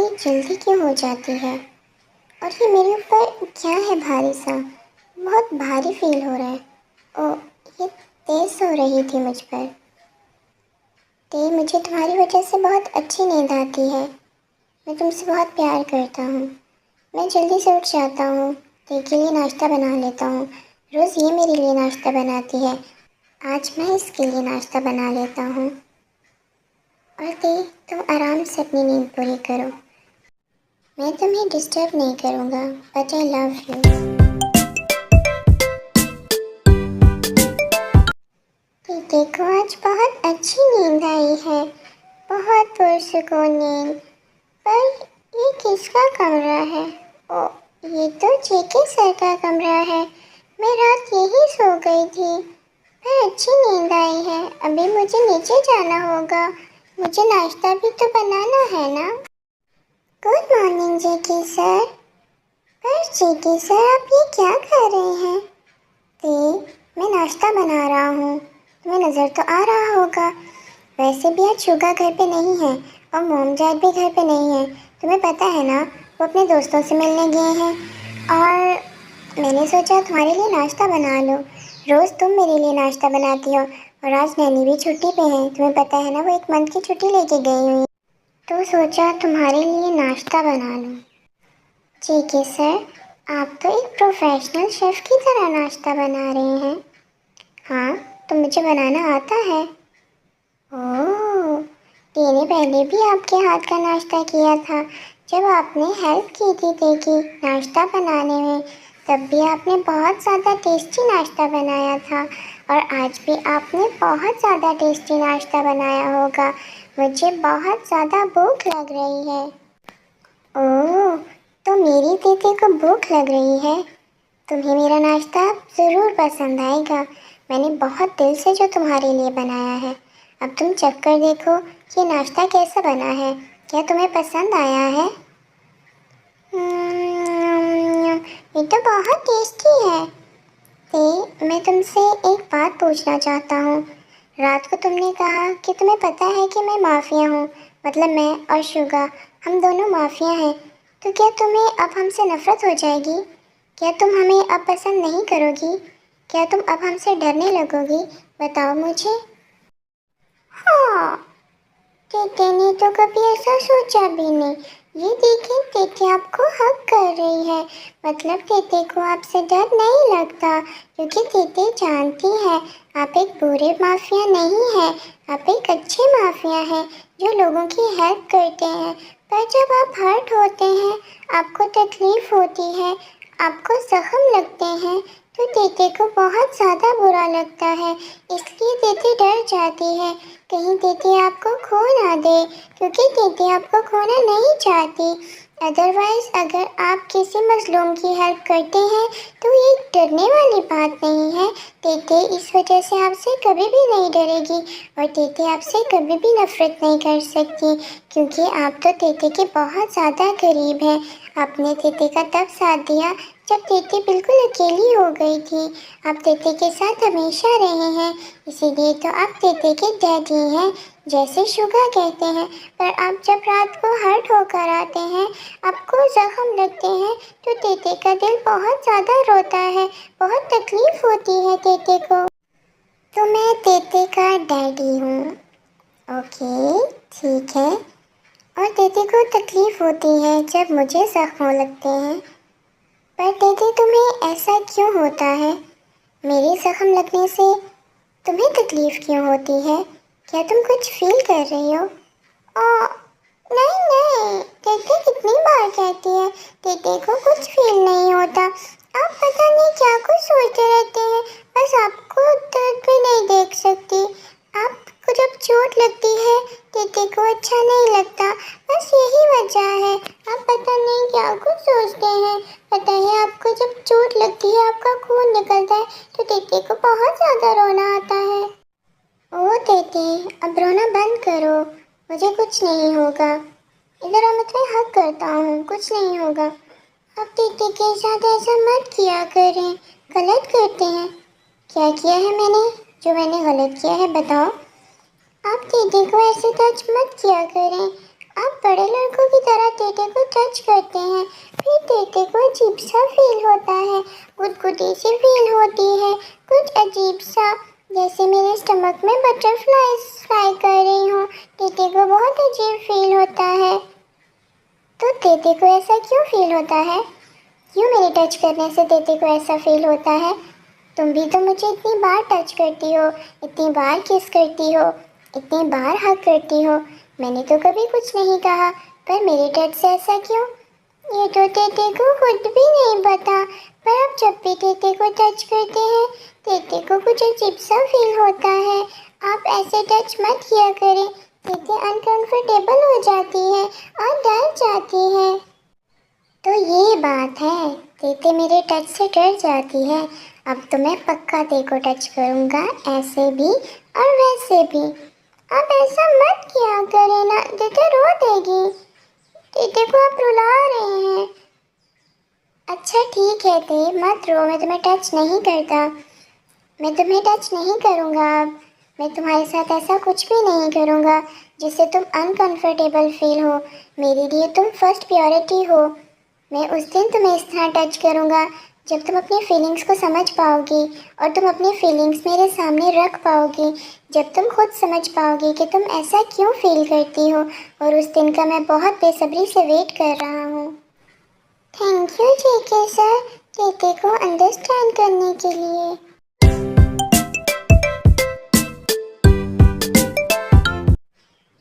इतनी जल्दी क्यों हो जाती है? और ये मेरे ऊपर क्या है भारी सा? बहुत भारी फील हो रहा है। ओह, ये तेज़ सो रही थी मुझ पर। ते मुझे तुम्हारी वजह से बहुत अच्छी नींद आती है। मैं तुमसे बहुत प्यार करता हूँ। मैं जल्दी से उठ जाता हूँ, ते के लिए नाश्ता बना लेता हूँ। रोज़ ये मेरे लिए नाश्ता बनाती है, आज मैं इसके लिए नाश्ता बना लेता हूँ। और ते, तुम आराम से अपनी नींद पूरी करो। मैं तुम्हें डिस्टर्ब नहीं करूँगा, बट आई लव यू। दीदी को आज बहुत अच्छी नींद आई है, बहुत पुरसुकून नींद। पर ये किसका कमरा है? ओ, ये तो जेके सर का कमरा है। मैं रात यही सो गई थी, पर अच्छी नींद आई है। अभी मुझे नीचे जाना होगा, मुझे नाश्ता भी तो बनाना है ना। गुड मॉर्निंग जेके सर। पर जेके सर, आप ये क्या कर रहे हैं? मैं नाश्ता बना रहा हूँ, तुम्हें नज़र तो आ रहा होगा। वैसे भी आज शुगा घर पे नहीं है और मोमजाद भी घर पे नहीं है। तुम्हें पता है ना, वो अपने दोस्तों से मिलने गए हैं। और मैंने सोचा तुम्हारे लिए नाश्ता बना लो। रोज़ तुम मेरे लिए नाश्ता बनाती हो, और आज नैनी भी छुट्टी पे है। तुम्हें पता है ना, वो 1 मंथ की छुट्टी लेके गई हुई, तो सोचा तुम्हारे लिए नाश्ता बना लूँ। ठीक है सर, आप तो एक प्रोफेशनल शेफ़ की तरह नाश्ता बना रहे हैं। हाँ, तो मुझे बनाना आता है। ओह, मैंने पहले भी आपके हाथ का नाश्ता किया था, जब आपने हेल्प की थी देखी नाश्ता बनाने में। तब भी आपने बहुत ज़्यादा टेस्टी नाश्ता बनाया था, और आज भी आपने बहुत ज़्यादा टेस्टी नाश्ता बनाया होगा। मुझे बहुत ज़्यादा भूख लग रही है। ओह, तो मेरी दीदी को भूख लग रही है। तुम्हें मेरा नाश्ता ज़रूर पसंद आएगा। मैंने बहुत दिल से जो तुम्हारे लिए बनाया है। अब तुम चख कर देखो कि नाश्ता कैसा बना है। क्या तुम्हें पसंद आया है? ये तो बहुत टेस्टी है। मैं तुमसे एक बात पूछना चाहता हूँ। रात को तुमने कहा कि तुम्हें पता है कि मैं माफिया हूँ, मतलब मैं और शुगा, हम दोनों माफिया हैं। तो क्या तुम्हें अब हमसे नफरत हो जाएगी? क्या तुम हमें अब पसंद नहीं करोगी? क्या तुम अब हमसे डरने लगोगी? बताओ मुझे। हाँ, टीटी ने तो कभी ऐसा सोचा भी नहीं। ये देखिए, टीटी आपको हक कर रही है। मतलब टीटी को आपसे डर नहीं लगता, क्योंकि टीटी जानती है आप एक बुरे माफिया नहीं हैं। आप एक अच्छे माफिया हैं जो लोगों की हेल्प करते हैं। पर जब आप हर्ट होते हैं, आपको तकलीफ होती है, आपको जख्म लगते हैं, तो टीटी को बहुत ज़्यादा बुरा लगता है। इसलिए टीटी डर जाती है, कहीं टीटी आपको खो ना दे, क्योंकि टीटी आपको खोना नहीं चाहती। अदरवाइज़ अगर आप किसी मज़लूम की हेल्प करते हैं तो ये डरने वाली बात नहीं है। टीटी इस वजह से आपसे कभी भी नहीं डरेगी, और टीटी आपसे कभी भी नफरत नहीं कर सकती, क्योंकि आप तो टीटी के बहुत ज़्यादा करीब हैं। आपने टीटी का तब साथ दिया जब टीटी बिल्कुल अकेली हो गई थी। आप टीटी के साथ हमेशा रहे हैं, इसीलिए तो आप टीटी के डैडी हैं, जैसे शुगा कहते हैं। पर आप जब रात को हर्ट होकर आते हैं, आपको जख्म लगते हैं, तो टीटी का दिल बहुत ज़्यादा रोता है, बहुत तकलीफ होती है टीटी को। तो मैं टीटी का डैडी हूँ। ओके, ठीक है। और टीटी को तकलीफ होती है जब मुझे जख्म लगते हैं। पर टीटी, तुम्हें ऐसा क्यों होता है? मेरे जख्म लगने से तुम्हें तकलीफ क्यों होती है? क्या तुम कुछ फील कर रही हो? नहीं नहीं, टीटी कितनी बार कहती है टीटी को कुछ फील नहीं होता। आप पता नहीं क्या कुछ सोचते रहते हैं, बस आपको दर्द भी नहीं देख सकती। आपको जब चोट लगती है टीटी को अच्छा नहीं लगता, बस यही वजह है। आप पता नहीं क्या कुछ सोचते हैं। पता है, आपको जब चोट लगती है, आपका खून निकलता है, तो टीटी को बहुत ज़्यादा रोना आता है। ओ टीटी, अब रोना बंद करो, मुझे कुछ नहीं होगा। इधर आओ, मैं तुम्हें हक करता हूँ, कुछ नहीं होगा। अब टीटी के साथ ऐसा मत किया करें, गलत करते हैं। क्या किया है मैंने, जो मैंने गलत किया है बताओ। आप टीटी को ऐसे टच मत किया करें। आप बड़े लड़कों की तरह टेटे को टच करते हैं, फिर टेटे को अजीब सा फील होता है, गुदगुदी सी फील होती है, कुछ अजीब सा, जैसे मेरे स्टमक में बटरफ्लाइज फ्लाई कर रही हूँ। टेटे को बहुत अजीब फील होता है। तो टेटे को ऐसा क्यों फील होता है? क्यों मेरे टच करने से टेटे को ऐसा फील होता है? तुम भी तो मुझे इतनी बार टच करती हो, इतनी बार किस करती हो, इतनी बार हग करती हो। मैंने तो कभी कुछ नहीं कहा, पर मेरे टच से ऐसा क्यों? ये तो टेटे को खुद भी नहीं पता, पर अब जब भी टेटे को टच करते हैं, टेटे को कुछ अजीब सा फील होता है। आप ऐसे टच मत किया करें, टेटे अनकंफर्टेबल हो जाती है और डर जाती है। तो ये बात है, टेटे मेरे टच से डर जाती है। अब तो मैं पक्का टे को टच करूँगा, ऐसे भी और वैसे भी। आप ऐसा मत किया करें ना, टेटे रो देगी। टेटे को आप रुला रहे हैं। अच्छा ठीक है टे, मत रो, मैं तुम्हें टच नहीं करता। मैं तुम्हें टच नहीं करूँगा अब। मैं तुम्हारे साथ ऐसा कुछ भी नहीं करूँगा जिससे तुम अनकंफर्टेबल फील हो। मेरे लिए तुम फर्स्ट प्रायोरिटी हो। मैं उस दिन तुम्हें इस तरह टच करूँगा जब तुम अपनी फीलिंग्स को समझ पाओगी और तुम अपनी फीलिंग्स मेरे सामने रख पाओगी, जब तुम खुद समझ पाओगी कि तुम ऐसा क्यों फील करती हो। और उस दिन का मैं बहुत बेसब्री से वेट कर रहा हूँ। Thank you JK sir, Tete को अंडरस्टैंड करने के लिए।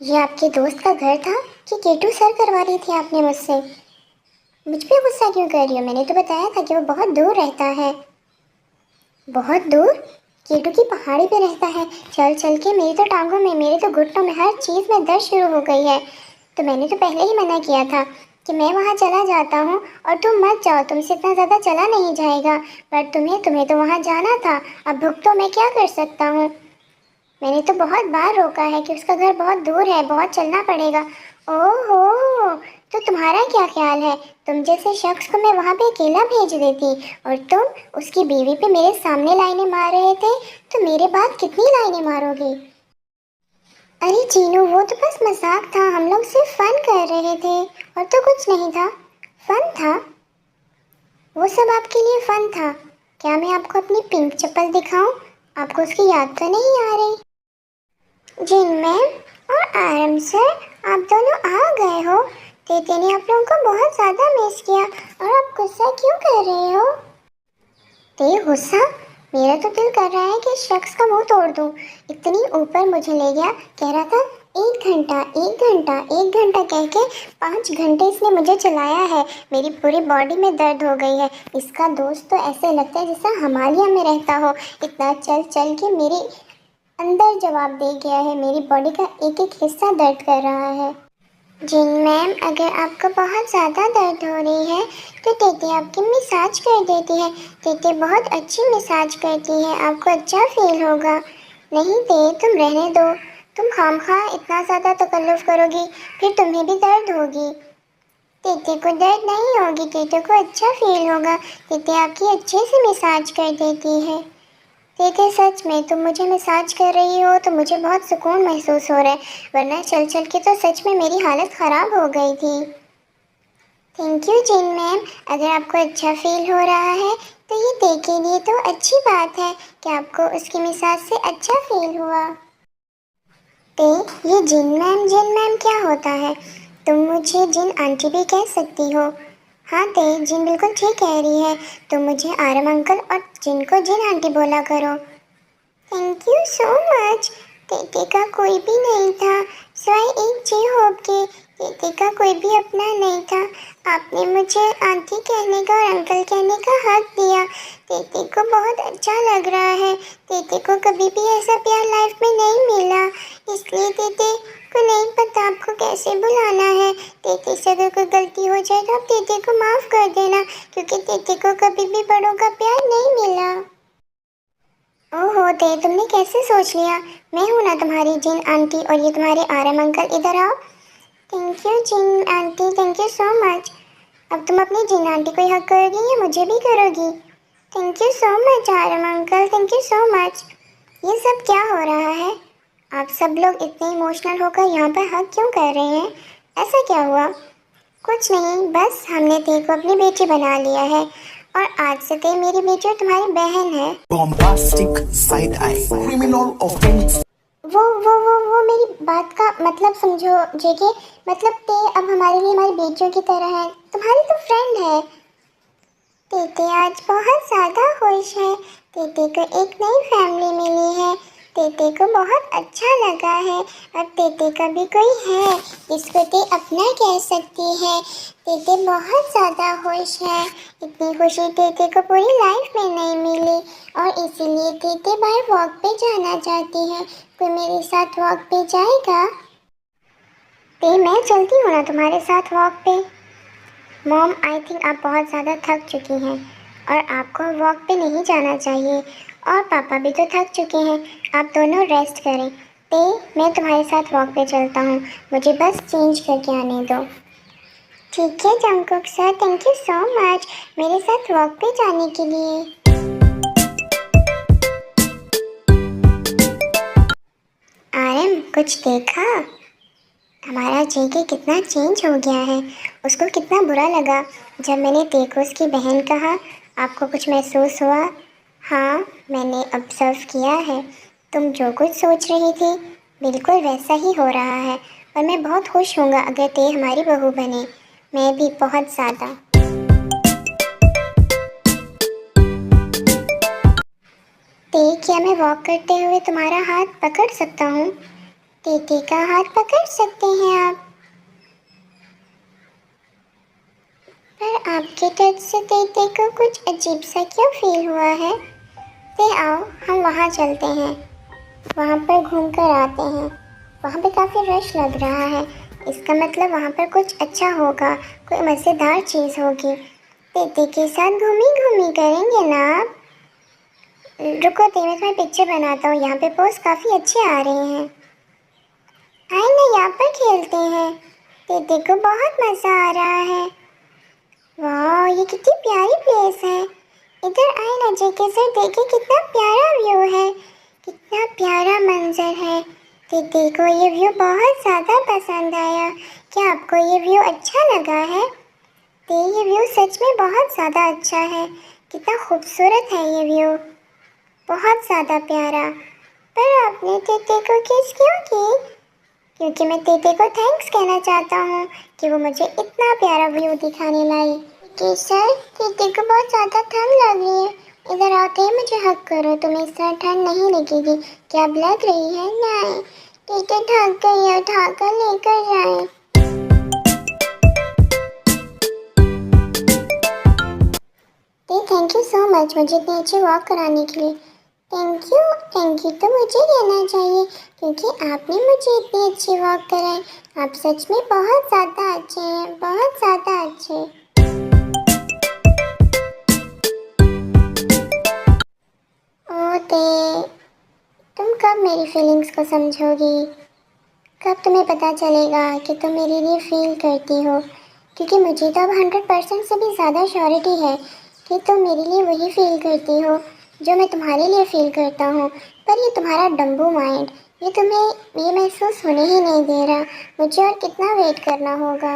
ये आपके दोस्त का घर था कि केटू सर करवा रही थी आपने मुझसे? मुझ पे गुस्सा क्यों कर रही हो? मैंने तो बताया था कि वो बहुत दूर रहता है। बहुत दूर? केटू की पहाड़ी पे रहता है। चल चल के मेरी तो टांगों में, मेरे तो घुटनों में, हर चीज़ में दर्द शुरू हो गई है। तो मैंने तो पहले ही मना किया था कि मैं वहाँ चला जाता हूँ और तुम मत जाओ, तुमसे इतना ज़्यादा चला नहीं जाएगा। पर तुम्हें तो वहाँ जाना था। अब भुगतो, मैं क्या कर सकता हूँ? मैंने तो बहुत बार रोका है कि उसका घर बहुत दूर है, बहुत चलना पड़ेगा। ओहो, तो तुम्हारा क्या ख्याल है? तुम जैसे शख्स को मैं वहाँ पे अकेला भेज देती और तुम उसकी बीवी पे मेरे सामने लाइनें मार रहे थे, तो मेरे बाद कितनी लाइनें मारोगे? अरे चीनू, वो तो बस मजाक था, हम लोग सिर्फ फन कर रहे थे और तो कुछ नहीं था। फन था? वो सब आपके लिए फन था? क्या मैं आपको अपनी पिंक चप्पल दिखाऊं? आपको उसकी याद तो नहीं आ रही? जिन मैम और आरम सर, आप दोनों आ गए हो। टेटे ने आप लोगों को बहुत ज़्यादा मिस किया और आप गुस्सा क्यों कर रहे हो? ते गुस्सा? मेरा तो दिल कर रहा है कि इस शख्स का मुंह तोड़ दूं। इतनी ऊपर मुझे ले गया, कह रहा था 1 घंटा 1 घंटा 1 घंटा कह के 5 घंटे इसने मुझे चलाया है। मेरी पूरी बॉडी में दर्द हो गई है। इसका दोस्त तो ऐसे लगता है जैसा हिमालय में रहता हो। इतना चल चल के मेरे अंदर जवाब दे गया है, मेरी बॉडी का एक एक हिस्सा दर्द कर रहा है। जिन मैम, अगर आपको बहुत ज़्यादा दर्द हो रही है तो टेटे आपकी मसाज कर देती है। टेटे बहुत अच्छी मसाज करती है, आपको अच्छा फील होगा। नहीं ते, तुम रहने दो। तुम खामखा इतना ज़्यादा तकल्लुफ़ करोगी, फिर तुम्हें भी दर्द होगी। टेटे को दर्द नहीं होगी, टेटे को अच्छा फील होगा। टेटे आपकी अच्छे से मसाज कर देती है। टेटे, सच में तुम मुझे मसाज कर रही हो तो मुझे बहुत सुकून महसूस हो रहा है, वरना चल चल के तो सच में मेरी हालत ख़राब हो गई थी। थैंक यू जिन मैम, अगर आपको अच्छा फील हो रहा है तो ये टे के लिए तो अच्छी बात है कि आपको उसकी मसाज से अच्छा फील हुआ। टे, ये जिन मैम क्या होता है? तुम मुझे जिन आंटी भी कह सकती हो। हाँ ते, जिन बिल्कुल ठीक कह रही है। तुम मुझे आरम अंकल और जिन को जिन आंटी बोला करो। Thank you so much. Tete का कोई भी नहीं था सिवाय एक जे होप के। टेटे का कोई भी अपना नहीं था। आपने मुझे आंटी कहने का और अंकल कहने का हक दिया। टेटे को बहुत अच्छा लग रहा है। टेटे को कभी भी ऐसा प्यार लाइफ में नहीं मिला, इसलिए टेटे को नहीं पता आपको कैसे बुलाना है। टेटे से अगर कोई गलती हो जाए तो आप टेटे को माफ़ कर देना, क्योंकि टेटे को कभी भी बड़ों का प्यार नहीं मिला। ओहो ते, तुमने कैसे सोच लिया? मैं हूँ ना तुम्हारी जिन आंटी और ये तुम्हारे आरम अंकल, इधर आओ। थैंक यू जिन aunty, thank you so much. अब तुम अपनी जिन आंटी को ही हक करोगी या मुझे भी करोगी? थैंक यू सो मच आरम uncle, thank you so much. ये सब क्या हो रहा है? आप सब लोग इतने इमोशनल होकर यहाँ पर हक क्यों कर रहे हैं? ऐसा क्या हुआ? कुछ नहीं, बस हमने ते को अपनी बेटी बना लिया है और आज से ते मेरी बेटी और तुम्हारी बहन है। Bombastic side eye, criminal offense. वो मेरी बात का मतलब समझो जेके। मतलब ते अब हमारे लिए हमारी बेटियों की तरह है, तुम्हारी तो फ्रेंड है। तेते आज बहुत ज़्यादा खुश है। तेते को एक नई फैमिली मिली है। तेते को बहुत अच्छा लगा है। अब तेते का भी कोई है जिसको ते अपना कह सकती है। तेते बहुत ज़्यादा खुश है। इतनी खुशी तेते को पूरी लाइफ में नहीं मिली और इसीलिए तेते बाहर वॉक पे जाना चाहती है। कोई मेरे साथ वॉक पे जाएगा? ते मैं चलती हूँ ना तुम्हारे साथ वॉक पे। मॉम, आई थिंक आप बहुत ज़्यादा थक चुकी हैं और आपको वॉक पे नहीं जाना चाहिए और पापा भी तो थक चुके हैं। आप दोनों रेस्ट करें। ते मैं तुम्हारे साथ वॉक पे चलता हूँ, मुझे बस चेंज करके आने दो। ठीक है Jungkook sir, thank you so much मेरे साथ वॉक पे जाने के लिए। आरम, कुछ देखा? हमारा जेके कितना चेंज हो गया है। उसको कितना बुरा लगा जब मैंने ते को उसकी बहन कहा। आपको कुछ महसूस हुआ? हाँ, मैंने ऑब्जर्व किया है। तुम जो कुछ सोच रही थी बिल्कुल वैसा ही हो रहा है और मैं बहुत खुश हूँगा अगर ते हमारी बहू बने। मैं भी बहुत ज़्यादा। ते, क्या मैं वॉक करते हुए तुम्हारा हाथ पकड़ सकता हूँ? ते का हाथ पकड़ सकते हैं आप, पर आपके टच से ते को कुछ अजीब सा क्यों फील हुआ है? ते आओ, हम वहाँ चलते हैं, वहाँ पर घूम कर आते हैं। वहाँ पे काफ़ी रश लग रहा है, इसका मतलब वहाँ पर कुछ अच्छा होगा, कोई मज़ेदार चीज़ होगी। ते के साथ घूमी घूमी करेंगे ना आप? रुको ते, मैं तुम्हें पिक्चर बनाता हूँ, यहाँ पे पोज काफ़ी अच्छे आ रहे हैं। आए ना, यहाँ पर खेलते हैं। ते को बहुत मज़ा आ रहा है। वाह, ये कितनी प्यारी प्लेस है। इधर आए ना जेके सर, देखिए कितना प्यारा व्यू है, कितना प्यारा मंजर है। दीदी को ये व्यू बहुत ज़्यादा पसंद आया। क्या आपको ये व्यू अच्छा लगा है? तो ये व्यू सच में बहुत ज़्यादा अच्छा है। कितना खूबसूरत है ये व्यू, बहुत ज़्यादा प्यारा। पर आपने तेते को किस क्यों की? क्योंकि मैं तेते को थैंक्स कहना चाहता हूँ कि वो मुझे इतना प्यारा व्यू दिखाने लाई। कि सर, तेते को बहुत ज़्यादा ठंड लग रही है, इधर आते ही मुझे हक करो, तुम्हें इस तरह ठंड नहीं लगेगी। क्या अब लग रही है? नहीं, तेते थक गई है, उठाकर लेकर जाए। थैंक यू सो मच मुझे इतनी अच्छी वॉक कराने के लिए। थैंक यू तो मुझे कहना चाहिए क्योंकि आपने मुझे इतनी अच्छी वॉक कराई। आप सच में बहुत ज़्यादा अच्छे हैं, बहुत ज़्यादा अच्छे। ओ ते, तुम कब मेरी फीलिंग्स को समझोगी? कब तुम्हें पता चलेगा कि तुम मेरे लिए फील करती हो? क्योंकि मुझे तो अब 100% से भी ज़्यादा श्योरिटी है कि तुम मेरे लिए वही फील करती हो जो मैं तुम्हारे लिए फील करता हूँ। पर ये तुम्हारा डम्बू माइंड, ये तुम्हें ये महसूस होने ही नहीं दे रहा। मुझे और कितना वेट करना होगा?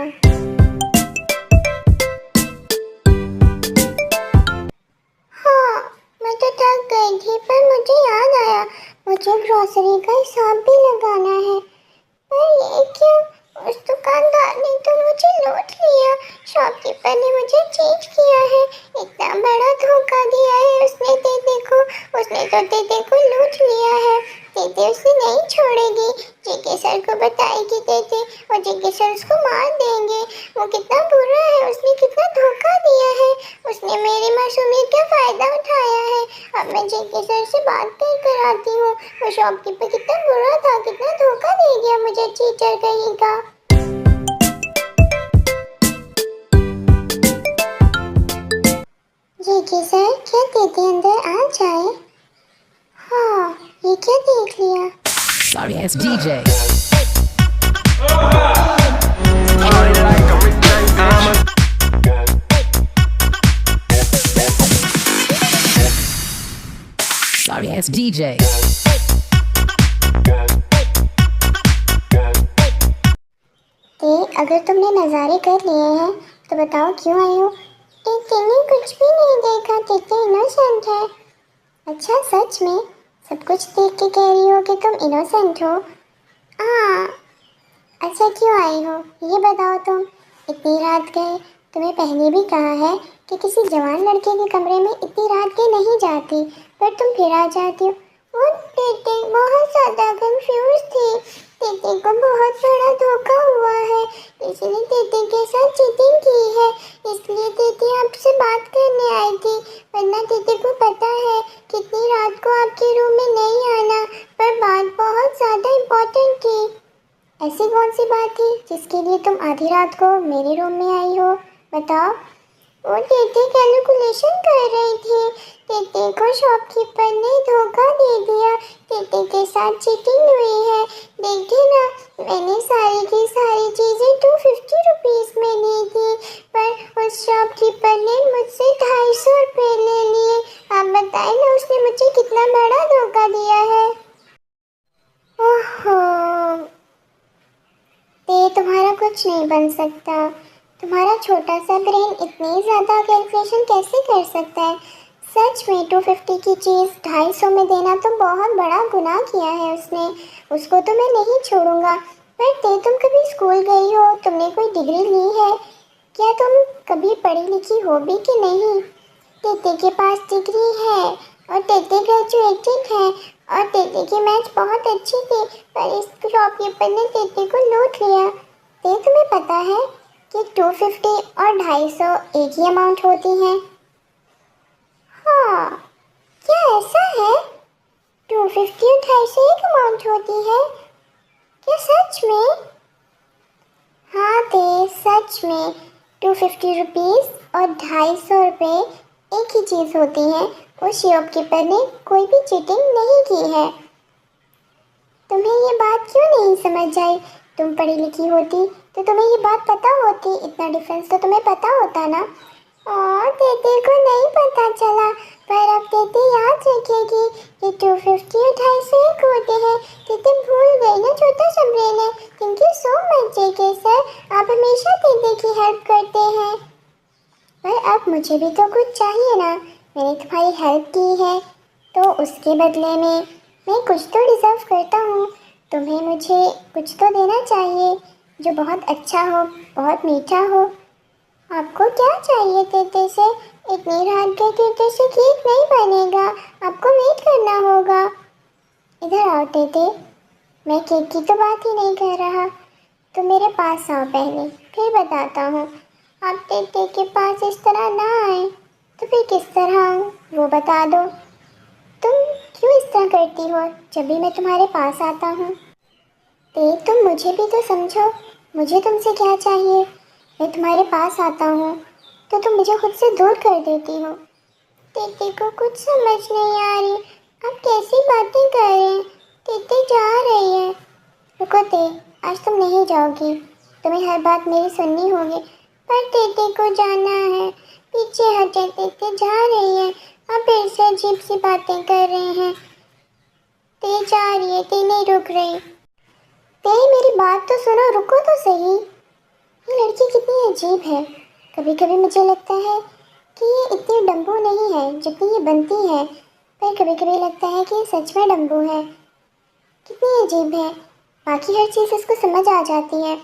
हाँ, मैं तो थक गई थी, पर मुझे याद आया मुझे ग्रोसरी का हिसाब भी लगाना है। पर ये क्या, उस दुकानदार ने तो मुझे लूट लिया। शॉपकीपर ने मुझे चीट किया है, इतना बड़ा धोखा दिया है उसने तेते को। उसने तो तेते को लूट लिया है। तेते उसे नहीं छोड़ेगी, जेके सर को बताएगी तेते और जेके सर उसको मार देंगे। वो कितना बुरा है, उसने कितना धोखा दिया है, उसने मेरी मासूमियत का फ़ायदा उठाया है। अब मैं जेके सर से बात कर आती हूँ। वो शॉपकीपर कितना बुरा था, कितना धोखा दे दिया मुझे, चीटर कहीं का। जेके सर, क्या तेते अंदर आ जाए? हाँ, ये क्या देख लिया? Sorry ass DJ. Sorry ass DJ. ते अगर तुमने नज़ारे कर लिए हैं तो बताओ क्यों आई हो? टीटी कुछ भी नहीं देखा, टीटी इनोसेंट है। अच्छा सच में? सब कुछ देख के कह रही हो कि तुम इनोसेंट हो? हाँ। अच्छा क्यों आई हो ये बताओ तुम? इतनी रात गए, तुम्हें पहले भी कहा है कि किसी जवान लड़के के कमरे में इतनी रात के नहीं जाती, पर तुम फिर आ जाती हो। वो टीटी बहुत ज़्यादा कंफ्यूज थी। टीटी को बहुत बड़ा धोखा हुआ है, इसलिए टीटी के साथ चीटिंग की है, इसलिए टीटी आपसे बात करने आई थी। वरना टीटी को पता है कि इतनी रात को आपके रूम में नहीं आना, पर बात बहुत ज़्यादा इम्पोर्टेंट थी। ऐसी कौन सी बात थी जिसके लिए तुम आधी रात को मेरे रूम में आई हो? बताओ। वो टीटी कैलकुलेशन कर रही थी। टीटी को शॉपकीपर ने धोखा दे दिया, टीटी के साथ चीटिंग हुई है। देखिए ना, मैंने सारी की सारी चीज़ें 250 रुपीज़ में ली थी, पर उस शॉपकीपर ने मुझसे 250 रुपये ले लिए। आप बताएं ना, उसने मुझे कितना बड़ा धोखा दिया है। ओहो, ते तुम्हारा कुछ नहीं बन सकता। तुम्हारा छोटा सा ब्रेन इतनी ज़्यादा कैलकुलेशन कैसे कर सकता है? सच में 250 की चीज़ 250 में देना तो बहुत बड़ा गुनाह किया है उसने। उसको तो मैं नहीं छोड़ूंगा। पर ते तुम कभी स्कूल गई हो? तुमने कोई डिग्री ली है? क्या तुम कभी पढ़ी लिखी हो भी कि नहीं? टीटी के पास डिग्री है और टीटी ग्रेजुएटेड है और टीटी की मैथ बहुत अच्छी थी, पर इस शॉपकीपर ने टीटी को लूट लिया। ते तुम्हें पता है कि 250 और 250 एक ही अमाउंट होती हैं? हाँ, क्या ऐसा है? 250 और 250 एक अमाउंट होती है? क्या सच में? हाँ ते, सच में 250 रुपीज़ और 250 रुपये एक ही चीज़ होती है। उस शॉपकीपर ने कोई भी चीटिंग नहीं की है। तुम्हें ये बात क्यों नहीं समझ आई? तुम पढ़ी लिखी होती तो तुम्हें ये बात पता होती, इतना डिफरेंस तो तुम्हें पता होता ना। और टीटी को नहीं पता चला, पर अब टीटी याद रखेगी कि 250 और 250 एक होते हैं। टीटी भूल गई ना, छोटा सा ब्रेन है। Thank you so much JK sir, आप हमेशा टीटी की हेल्प करते हैं। पर अब मुझे भी तो कुछ चाहिए ना। मैंने तुम्हारी हेल्प की है तो उसके बदले में मैं कुछ तो डिज़र्व करता हूँ। तुम्हें मुझे कुछ तो देना चाहिए जो बहुत अच्छा हो, बहुत मीठा हो। आपको क्या चाहिए टीटी से? इतनी रात के टीटी से केक नहीं बनेगा, आपको वेट करना होगा। इधर आओ टीटी, मैं केक की तो बात ही नहीं कर रहा। तो मेरे पास आओ पहले, फिर बताता हूँ। आप टीटी के पास इस तरह ना आए तो फिर किस तरह आऊँ वो बता दो। तुम क्यों इस तरह करती हो जब भी मैं तुम्हारे पास आता हूँ? ते तुम मुझे भी तो समझो, मुझे तुमसे क्या चाहिए? मैं तुम्हारे पास आता हूँ तो तुम मुझे खुद से दूर कर देती हो। टीटी को कुछ समझ नहीं आ रही, आप कैसी बातें कर रहे हैं? टीटी जा रही है। रुको ते, आज तुम नहीं जाओगी, तुम्हें हर बात मेरी सुननी होगी। पर टीटी को जाना है, पीछे हटे, टीटी जा रही है। आप फिर से अजीब सी बातें कर रहे हैं। ते जा रही है, ते नहीं रुक रही। ते मेरी बात तो सुनो, रुको तो सही। ये लड़की कितनी अजीब है। कभी कभी मुझे लगता है कि ये इतनी डम्बू नहीं है जितनी ये बनती है, पर कभी कभी लगता है कि ये सच में डम्बू है। कितनी अजीब है। बाकी हर चीज़ इसको समझ आ जाती है,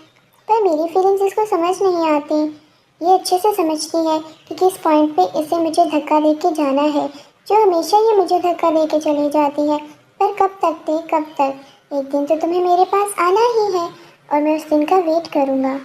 पर मेरी फीलिंग्स इसको समझ नहीं आती। ये अच्छे से समझती है कि किस पॉइंट पे इसे मुझे धक्का दे के जाना है, जो हमेशा ये मुझे धक्का दे के चली जाती है। पर कब तक थे, कब तक? एक दिन तो तुम्हें मेरे पास आना ही है और मैं उस दिन का वेट करूँगा।